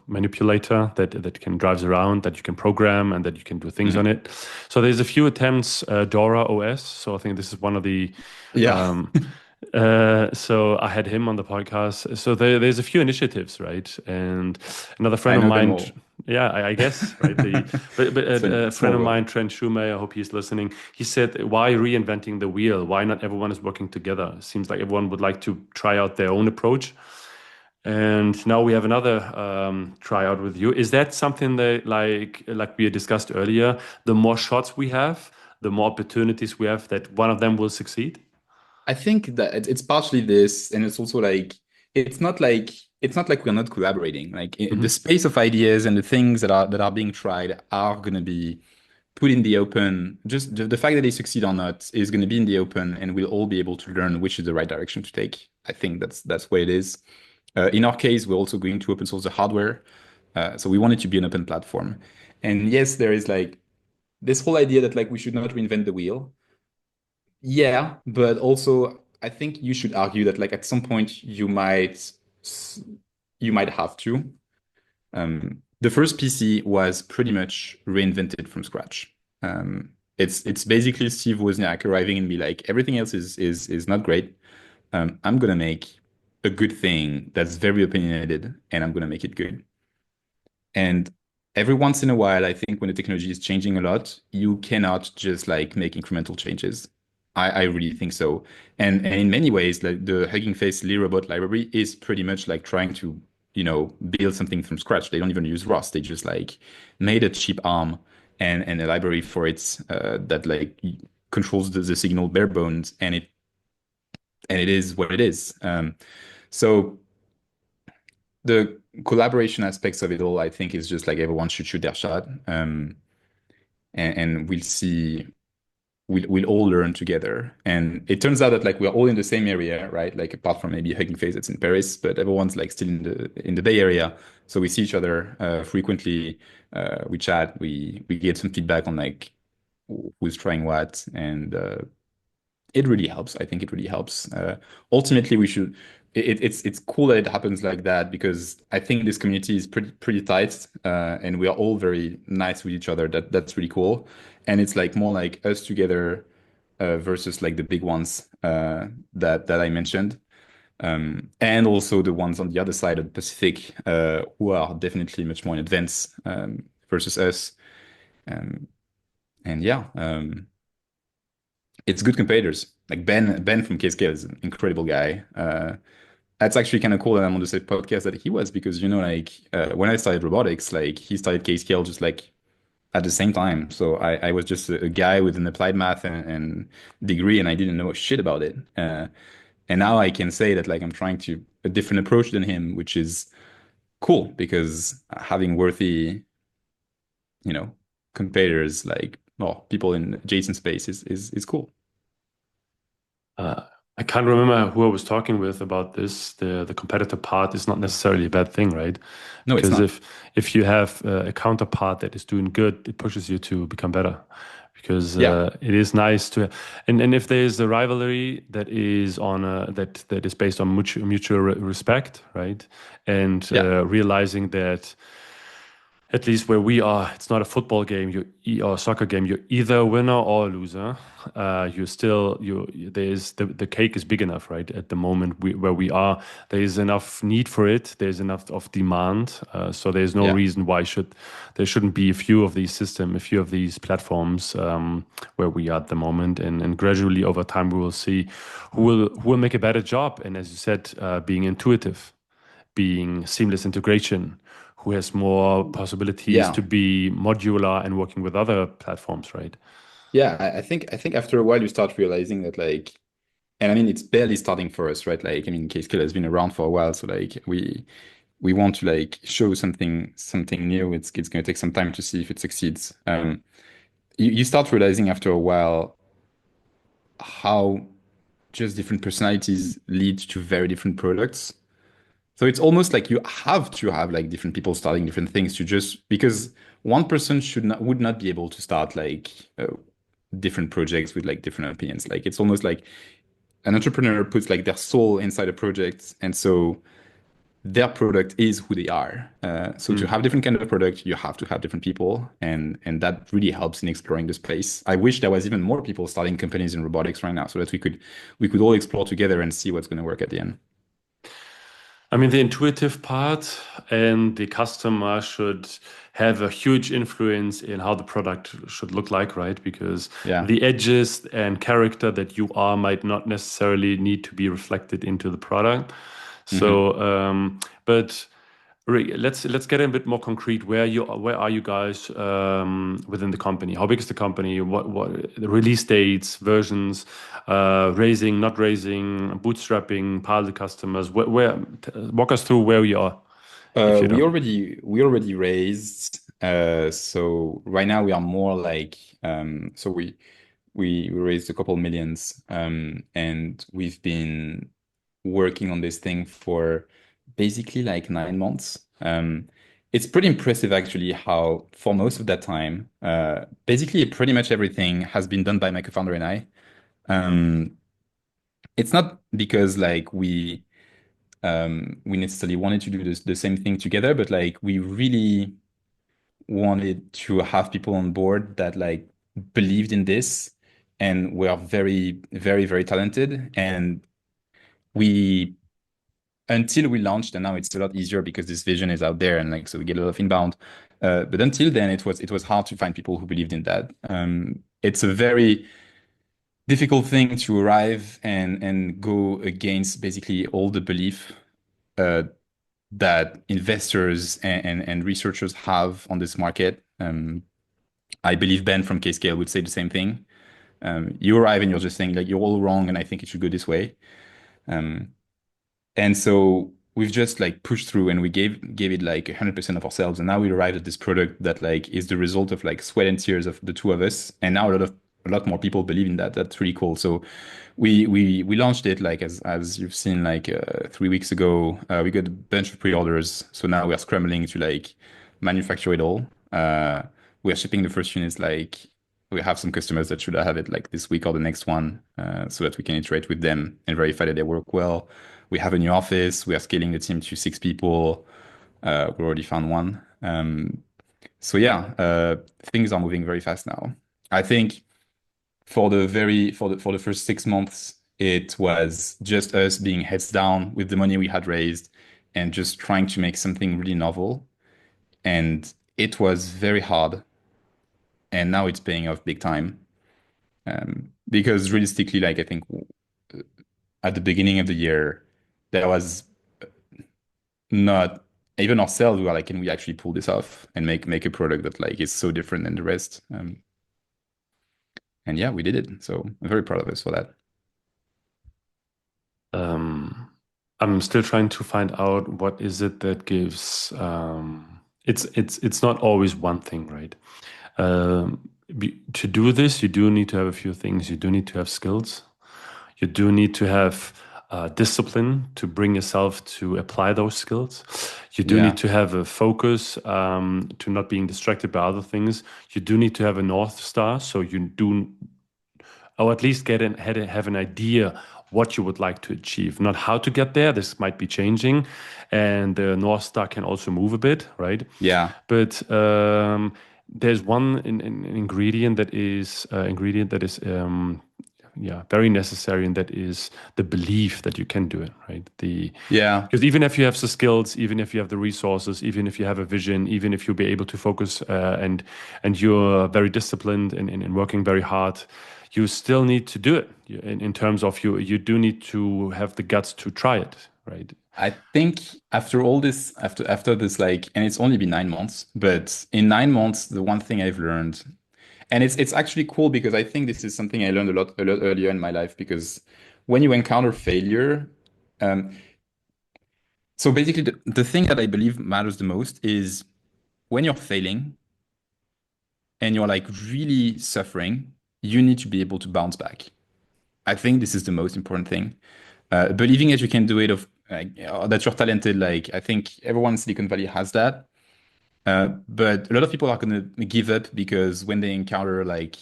manipulator that can drives around, that you can program, and that you can do things on Mm. it. So there's a few attempts, Dora OS. So I think this is one of the. Yeah, Um, so I had him on the podcast. So there's a few initiatives, right? And another friend I of know them mine, all. yeah, I guess, right? But It's a a friend small of world. mine, Trent Schumacher, I hope he's listening. He said, "Why reinventing the wheel? Why not everyone is working together? Seems like everyone would like to try out their own approach." And now we have another tryout with you. Is that something that, like we discussed earlier, the more shots we have, the more opportunities we have that one of them will succeed? I think that it's partially this, and it's also like it's not like it's not like we're not collaborating. Like the Hmm. space of ideas and the things that are being tried are going to be put in the open. Just the fact that they succeed or not is going to be in the open, and we'll all be able to learn which is the right direction to take. I think that's where it is. In our case, we're also going to open source the hardware, so we want it to be an open platform. And yes, there is like this whole idea that like we should not reinvent the wheel. Yeah, but also I think you should argue that like at some point you might have to. The first PC was pretty much reinvented from scratch. It's basically Steve Wozniak arriving and be like, everything else is not great. I'm gonna make a good thing that's very opinionated, and I'm gonna make it good. And every once in a while, I think when the technology is changing a lot, you cannot just like make incremental changes. I really think so. And in many ways, like the Hugging Face Lee robot library is pretty much like trying to, build something from scratch. They don't even use Rust. They just like made a cheap ARM and a library for it that like controls the signal bare bones, and it is what it is. So the collaboration aspects of it all, I think, is just like everyone should shoot their shot, and we'll see. We'll all learn together, and it turns out that like we're all in the same area, right? Like apart from maybe Hugging Face that's in Paris, but everyone's like still in the Bay Area, so we see each other frequently. We chat, we get some feedback on like who's trying what, and it really helps. I think it really helps. Ultimately, we should. It's cool that it happens like that because I think this community is pretty tight, and we are all very nice with each other. That's really cool, and it's like more like us together, versus like the big ones that I mentioned. And also the ones on the other side of the Pacific who are definitely much more in advance versus us. Um, and yeah, it's good competitors. Like Ben from Kscale is an incredible guy. That's actually kind of cool that I'm on the same podcast that he was because like when I started robotics, like he started Kscale just like at the same time. So I was just a guy with an applied math and degree, and I didn't know shit about it. And now I can say that like I'm trying to a different approach than him, which is cool because having worthy, you know, competitors like well, people in adjacent space is cool. Uh, I can't remember who I was talking with about this. The competitive part is not necessarily a bad thing, right? No, it's Because not. if you have a counterpart that is doing good, it pushes you to become better. Because Yeah, it is nice to, and if there is a rivalry that is on that is based on mutual respect, right? And yeah, realizing that at least where we are, it's not a football game or soccer game. You're either a winner or a loser. You're still there's the cake is big enough, right? At the moment where we are, there is enough need for it. There's enough of demand. So there's no yeah. reason why there shouldn't be a few of these a few of these platforms where we are at the moment, and gradually over time we will see who will make a better job. And as you said, being intuitive, being seamless integration, who has more possibilities Yeah. to be modular and working with other platforms, right? Yeah, I think after a while you start realizing that like and I mean it's barely starting for us, right? Like I mean Kscale has been around for a while, so like we want to like show something new. It's gonna take some time to see if it succeeds. You start realizing after a while how just different personalities lead to very different products. So it's almost like you have to have like different people starting different things to just because one person would not be able to start like different projects with like different opinions. Like it's almost like an entrepreneur puts like their soul inside a project, and so their product is who they are. So to Mm. have different kind of product, you have to have different people, and that really helps in exploring the space. I wish there was even more people starting companies in robotics right now, so that we could all explore together and see what's going to work at the end. I mean, the intuitive part and the customer should have a huge influence in how the product should look like, right? Because Yeah. the edges and character that you are might not necessarily need to be reflected into the product. Hmm. So, but let's get a bit more concrete. Where are you guys within the company? How big is the company? What the release dates, versions, raising, not raising, bootstrapping, pilot customers? Walk us through where we are, if you We don't. already raised. So right now we are more like so we raised a couple millions, and we've been working on this thing for basically like 9 months. It's pretty impressive actually how for most of that time, basically pretty much everything has been done by my co-founder and I. Um, it's not because like we necessarily wanted to do the same thing together, but like we really wanted to have people on board that like believed in this and were very, very, very talented. And we, until we launched, and now it's a lot easier because this vision is out there and like so we get a lot of inbound. But until then, it was hard to find people who believed in that. It's a very difficult thing to arrive and go against basically all the belief uh, that investors and researchers have on this market. I believe Ben from Kscale would say the same thing. You arrive and you're just saying like you're all wrong, and I think it should go this way. Um, and so we've just like pushed through, and we gave it like 100% of ourselves, and now we arrived at this product that like is the result of like sweat and tears of the two of us, and now a lot more people believe in that. That's really cool. So we launched it like as you've seen like 3 weeks ago. We got a bunch of pre-orders, so now we are scrambling to like manufacture it all. We are shipping the first units like we have some customers that should have it like this week or the next one, so that we can iterate with them and verify that they work well. We have a new office. We are scaling the team to 6 people. We already found one. So yeah, things are moving very fast now. I think for the first 6 months, it was just us being heads down with the money we had raised and just trying to make something really novel. And it was very hard. And now it's paying off big time. Because realistically, like I think at the beginning of the year, there was not even ourselves. We were like, can we actually pull this off and make a product that like is so different than the rest? And yeah, we did it. So I'm very proud of us for that. Um, I'm still trying to find out what is it that gives. It's not always one thing, right? To do this, you do need to have a few things. You do need to have skills. You do need to have discipline to bring yourself to apply those skills. You do need Yeah. to have a focus to not being distracted by other things. You do need to have a North Star, so you do, or at least have an idea what you would like to achieve, not how to get there. This might be changing, and the North Star can also move a bit, right? Yeah. But there's one ingredient that is yeah, very necessary, and that is the belief that you can do it, right? The Yeah. Because even if you have the skills, even if you have the resources, even if you have a vision, even if you'll be able to focus and you're very disciplined and working very hard, you still need to do it. In terms of you do need to have the guts to try it, right? I think after all this, after this, like, and it's only been 9 months, but in 9 months, the one thing I've learned, and it's actually cool because I think this is something I learned a lot earlier in my life because when you encounter failure, um, so basically the thing that I believe matters the most is when you're failing and you're like really suffering, you need to be able to bounce back. I think this is the most important thing. Believing that you can do it, that you're talented. Like I think everyone in Silicon Valley has that. But a lot of people are going to give up because when they encounter like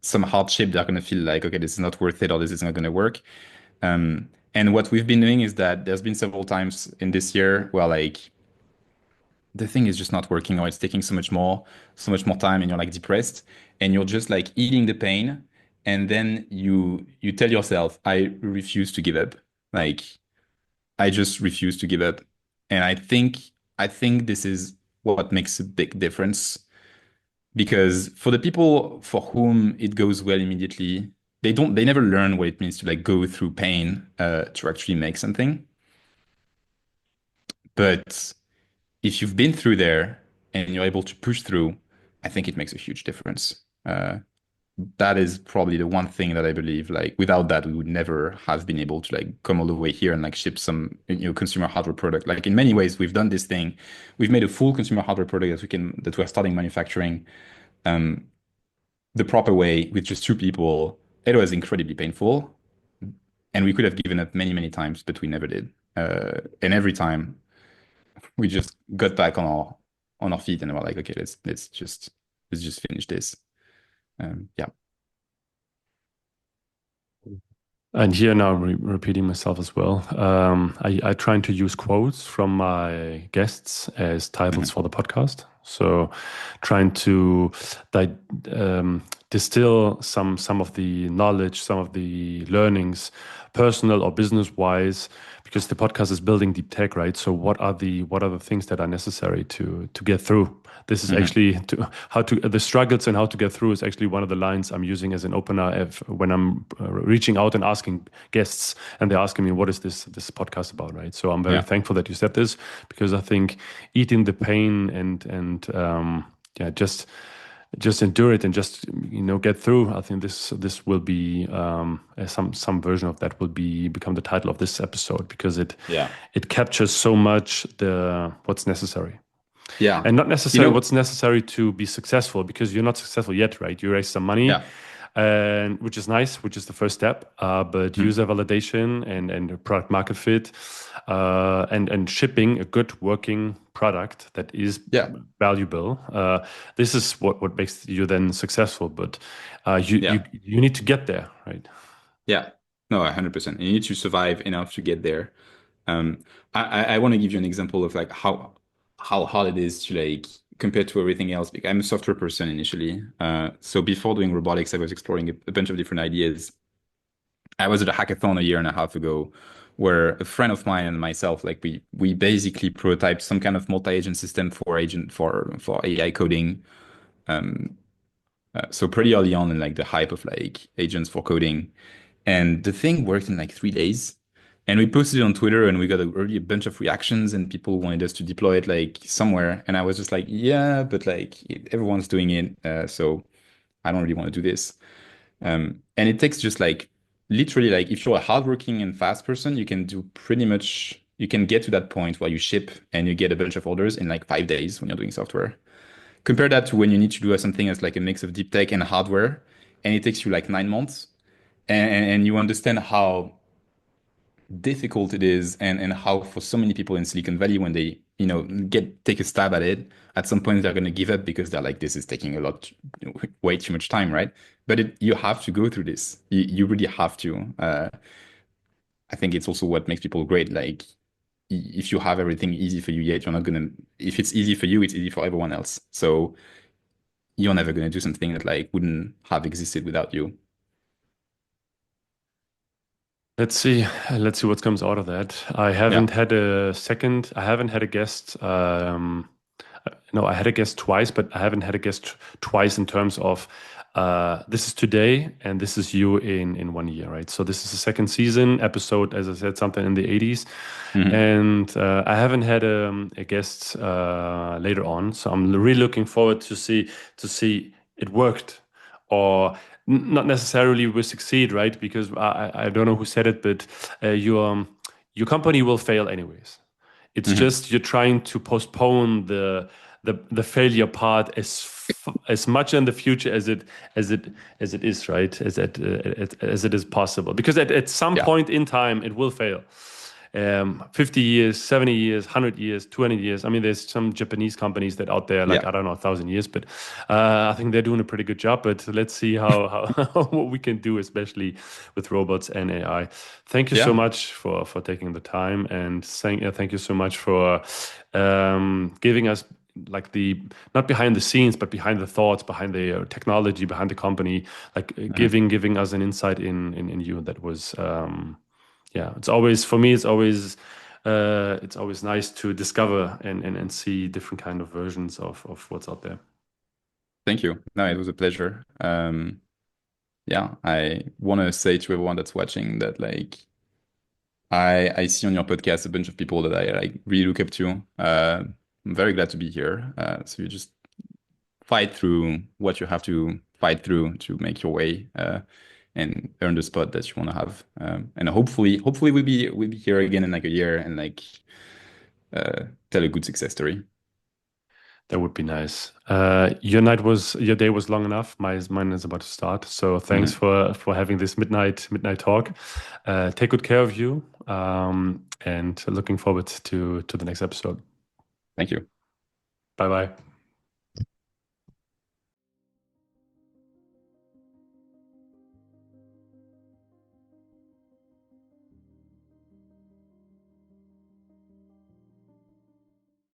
some hardship, they're going to feel like, okay, this is not worth it or this is not going to work. And what we've been doing is that there's been several times in this year where like the thing is just not working or it's taking so much more time and you're like depressed and you're just like eating the pain. And then you tell yourself, I refuse to give up. Like I just refuse to give up. And I think this is what makes a big difference because for the people for whom it goes well immediately, they never learn what it means to like go through pain to actually make something. But if you've been through there and you're able to push through, I think it makes a huge difference. That is probably the one thing that I believe, like without that, we would never have been able to like come all the way here and like ship some, consumer hardware product. Like in many ways, we've done this thing. We've made a full consumer hardware product that we're starting manufacturing the proper way with just two people. It was incredibly painful. And we could have given up many, many times, but we never did. And every time we just got back on our feet and we're like, okay, let's just finish this. Yeah. And here now, repeating myself as well. I trying to use quotes from my guests as titles Mhm. for the podcast. So, trying to di distill some of the knowledge, some of the learnings, personal or business wise, because the podcast is building deep tech, right? So, what are the things that are necessary to get through? This is Mhm. actually how to the struggles and how to get through is actually one of the lines I'm using as an opener when I'm reaching out and asking guests, and they're asking me what is this podcast about, right? So I'm very Yeah. thankful that you said this because I think eating the pain and yeah, just endure it and just get through. I think this will be some version of that will become the title of this episode because it Yeah. it captures so much the what's necessary. Yeah. And not You necessarily know, what's necessary to be successful because you're not successful yet, right? You raise some money, yeah. and which is nice, which is the first step. But Mhm. user validation and product market fit, and shipping a good working product that is Yeah. valuable. This is what makes you then successful. But you you Yeah. you need to get there, right? Yeah. No, 100%. You need to survive enough to get there. Um, I want to give you an example of like how hard it is to like compared to everything else. Because I'm a software person initially. So before doing robotics, I was exploring a bunch of different ideas. I was at a hackathon a year and a half ago where a friend of mine and myself, like we basically prototyped some kind of multi-agent system for agent for AI coding. So pretty early on in like the hype of like agents for coding. And the thing worked in like 3 days. And we posted it on Twitter and we got already a bunch of reactions and people wanted us to deploy it like somewhere. And I was just like, yeah, but like everyone's doing it. So I don't really want to do this. And it takes just like literally like if you're a hardworking and fast person, you can do pretty much, you can get to that point where you ship and you get a bunch of orders in like 5 days when you're doing software. Compare that to when you need to do something that's like a mix of deep tech and hardware, and it takes you like 9 months, and you understand how difficult it is, and how for so many people in Silicon Valley, when they get take a stab at it, at some point they're going to give up because they're like, this is taking a lot, way too much time, right? But you have to go through this. You really have to. I think it's also what makes people great. Like if you have everything easy for you, yet you're not gonna. If it's easy for you, it's easy for everyone else. So you're never going to do something that like wouldn't have existed without you. Let's see. Let's see what comes out of that. Yeah. I haven't had a guest. No, I had a guest twice, but I haven't had a guest twice in terms of this is today and this is you in 1 year, right? So this is the second season episode, as I said, something in the 80s. Hmm. And I haven't had a guest later on. So I'm really looking forward to see it worked or not necessarily will succeed, right? Because I don't know who said it, but your company will fail anyways. It's Hmm. just you're trying to postpone the failure part as much in the future as it is, right? As it is possible. Because at some Yeah. point in time it will fail. 50 years, 70 years, 100 years, 20 years. I mean, there's some Japanese companies that out there, like, Yeah. I don't know, 1,000 years, but I think they're doing a pretty good job. But let's see what we can do, especially with robots and AI. Thank you so Yeah. much for taking the time and saying, thank you so much for giving us like the not behind the scenes but behind the thoughts behind the technology behind the company, like Hmm. giving us an insight in you that was yeah, it's always for me. It's always nice to discover and see different kind of versions of what's out there. Thank you. No, it was a pleasure. Yeah, I want to say to everyone that's watching that like I see on your podcast a bunch of people that I like really look up to. I'm very glad to be here. So you just fight through what you have to fight through to make your way, and earn the spot that you want to have. And hopefully we'll be here again in like a year and like tell a good success story. That would be nice. Your day was long enough. Mine is about to start. So thanks Mhm. for having this midnight talk. Take good care of you. And looking forward to the next episode. Thank you. Bye bye.